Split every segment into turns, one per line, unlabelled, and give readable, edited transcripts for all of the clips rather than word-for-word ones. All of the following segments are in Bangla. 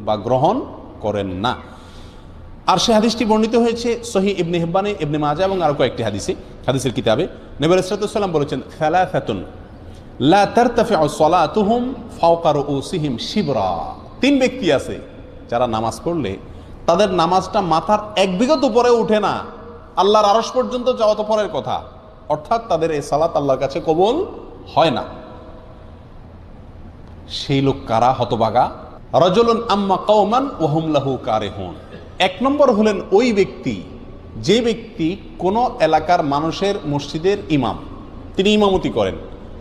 বা গ্রহণ করেন না। আর সে হাদিসটি বর্ণিত হয়েছে সহিহ ইবনে হিব্বানে, ইবনে মাজাহ এবং আরো কয়েকটি হাদিসের কিতাবে। নবী আলাইহিস সালাম বলেছেন, সালাসাতুন লা তারতাফিউ সালাতুহুম ফাওকা রুউসিহিম শিবরা। 3 ব্যক্তি আছে যারা নামাজ পড়লে তাদের নামাজটা মাথার 1 বিঘত উপরে উঠে না, আল্লাহর আরশ পর্যন্ত যাওয়া তো পরের কথা, অর্থাৎ তাদের এই সালাত আল্লাহর কাছে কবুল হয় না। সেই লোক কারা? হতভাগা। রাজুলুন আম্মা কওমান ওয়া হুম লাহু কারিহুন। 1 নম্বর হলেন ওই ব্যক্তি, যে ব্যক্তি কোন এলাকার মানুষের মসজিদের ইমাম, তিনি ইমামতি করেন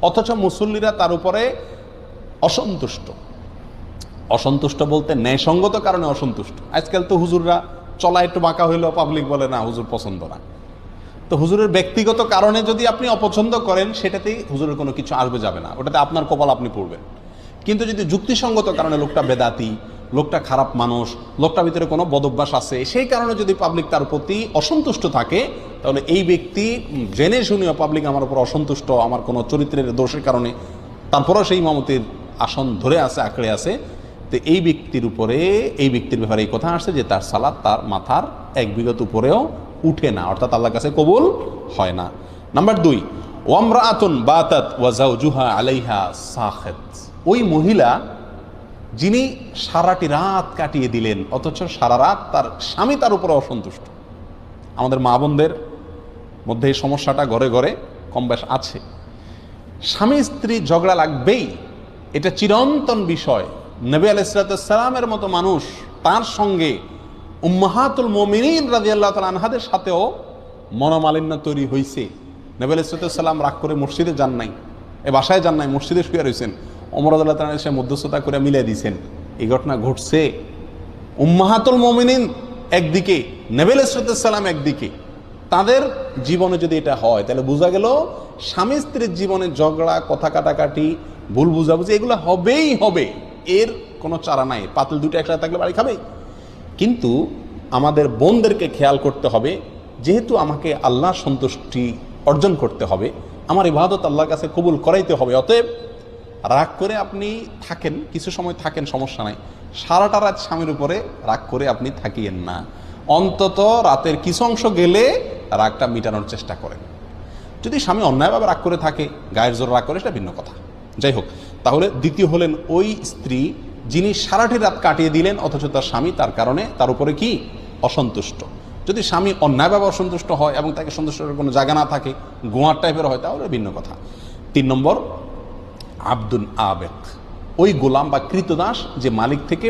অথচ মুসল্লিরা তার উপরে অসন্তুষ্ট বলতে ন্যায়সঙ্গত কারণে অসন্তুষ্ট। আজকাল তো হুজুররা চলা একটু বাঁকা হইলেও পাবলিক বলে না হুজুর পছন্দ না। তো হুজুরের ব্যক্তিগত কারণে যদি আপনি অপছন্দ করেন, সেটাতেই হুজুরের কোনো কিছু আসবে যাবে না, ওটাতে আপনার কপাল আপনি পড়বেন। কিন্তু যদি যুক্তিসঙ্গত কারণে লোকটা বেদাতি, লোকটা খারাপ মানুষ, লোকটার ভিতরে কোনো বদভ্যাস আছে, সেই কারণে যদি পাবলিক তার প্রতি অসন্তুষ্ট থাকে, তাহলে এই ব্যক্তি জেনে শুনেও পাবলিক আমার উপর অসন্তুষ্ট, আমার কোনো চরিত্রের দোষের কারণে, তারপরেও সেই ইমামতির আসন ধরে আছে, আঁকড়ে আছে, তো এই ব্যক্তির ব্যাপারে এই কথা আসছে যে তার সালাত তার মাথার 1 বিঘত উপরেও উঠে না, অর্থাৎ আল্লাহর কাছে কবুল হয় না। নাম্বার 2, ওয়ামরাআতুন বাতাত ওয়া যাওজুহা আলাইহা সাখিত। ওই মহিলা যিনি সারাটি রাত কাটিয়ে দিলেন অথচ সারা রাত তার স্বামী তার উপরে অসন্তুষ্ট। আমাদের মা বোনদের মধ্যে এই সমস্যাটা ঘরে ঘরে কম বেশ আছে। স্বামী স্ত্রী ঝগড়া লাগবেই, এটা চিরন্তন বিষয়। নবী আলাইহিস সালামের মতো মানুষ, তার সঙ্গে উম্মাহাতুল মুমিনিন রাদিয়াল্লাহু তাআলা আনহাদের সাথেও মনোমালিন্য তৈরি হয়েছে। নবী আলাইহিস সালাম রাগ করে মসজিদে যান নাই, বাসায় যান নাই, মসজিদে শুয়ে রয়েছেন। ওমর রাদিয়াল্লাহু তাআলা এসে মধ্যস্থতা করে মিলিয়ে দিয়েছেন। এই ঘটনা ঘটছে। উম্মাহাতুল মুমিনিন একদিকে, নবী আলাইহিস সালাম একদিকে, তাদের জীবনে যদি এটা হয় তাহলে বোঝা গেল স্বামী স্ত্রীর জীবনে ঝগড়া, কথা কাটাকাটি, ভুল বুঝাবুঝি এগুলো হবেই হবে, এর কোনো চারা নাই। পাতিল দুটো একসাথে থাকলে বাড়ি খাবে। কিন্তু আমাদের বোনদেরকে খেয়াল করতে হবে, যেহেতু আমাকে আল্লাহর সন্তুষ্টি অর্জন করতে হবে, আমার ইবাদত আল্লাহর কাছে কবুল করাইতে হবে, অতএব রাগ করে আপনি থাকেন, কিছু সময় থাকেন, সমস্যা নাই। সারাটা রাত স্বামীর উপরে রাগ করে আপনি থাকিয়েন না, অন্তত রাতের কিছু অংশ গেলে রাগটা মিটানোর চেষ্টা করেন। যদি স্বামী অন্যায়ভাবে রাগ করে থাকে, গায়ের জোর রাগ করে, সেটা ভিন্ন কথা। যাই হোক, তাহলে দ্বিতীয় হলেন ওই স্ত্রী যিনি সারাটি রাত কাটিয়ে দিলেন অথচ তার স্বামী তার কারণে তার উপরে কি অসন্তুষ্ট। যদি স্বামী অন্যায়ভাবে অসন্তুষ্ট হয় এবং তাকে সন্তুষ্ট করার কোনো জায়গা না থাকে, গোয়ার টাইপের হয়, তাহলে ভিন্ন কথা। 3 নম্বর, আব্দুন আবেক, ওই গোলাম বা কৃতদাস যে মালিক থেকে